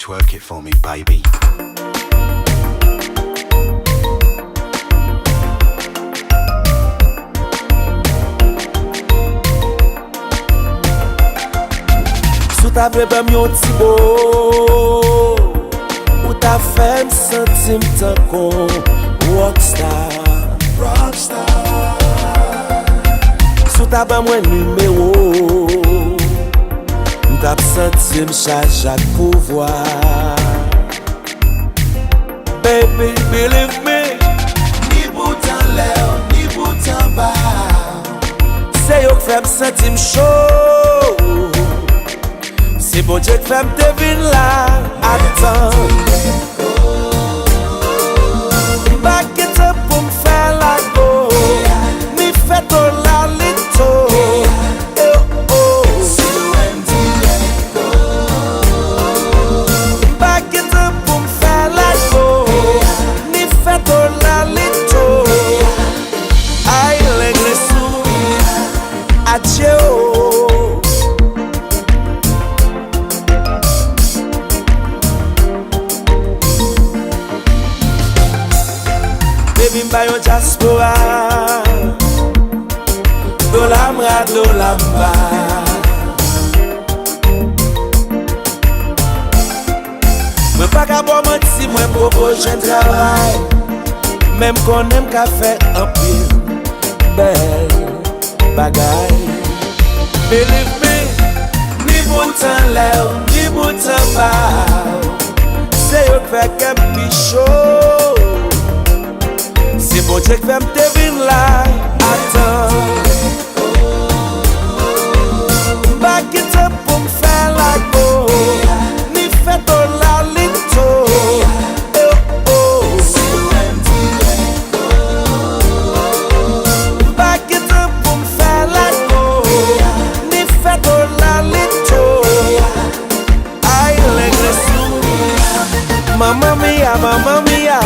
twerk it for me, baby. Sou ta bebem yon ti bo, ou ta femme sentim tan kon rockstar. Sou ta ba mwen numéro, m'tap sentim chak pouvoir. Baby, believe me, ni boutan lè, ni boutan ba, se yo k fèm sentim chaud. C'est bon Dieu qui fait me devine là. Attends, back it up pour me faire la go. Mi fait ton la lito. Back it up pour me faire la go. Mi fait ton la lito. Aïe l'église sous. Adieu. Baby mba yon diaspora, do lamra do lamba. Mwen pa ka bo manti mwen propose un travail, même qu'on aime ka fè un pile bel bagay. Believe me, ni boutan lè, ni boutan ba, se yo fè kem pi chaud. C'est bon Dieu qui fait me devine là. Attends, back it up pour me faire la go. Ni fait ton la lito. Back it up pour me faire la go. Ni fait ton la lito. Aïe l'église, mamma mia, mamma mia.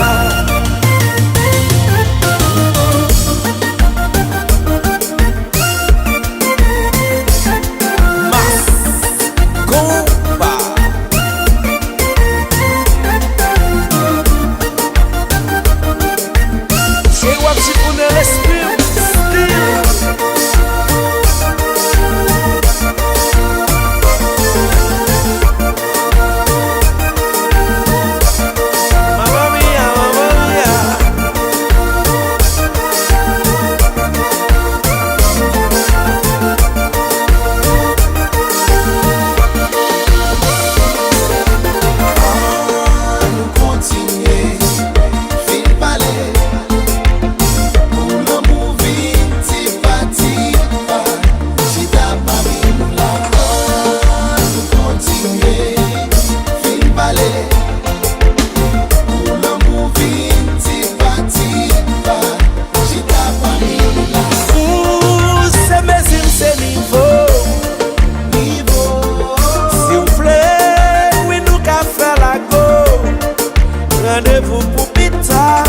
Rendez-vous pour pita,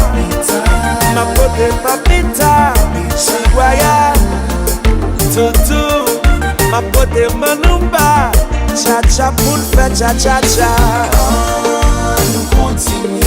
ma pote papita, chiguaya, toutou, ma pote manumba, cha cha pour le faire cha cha cha. Nous continuons.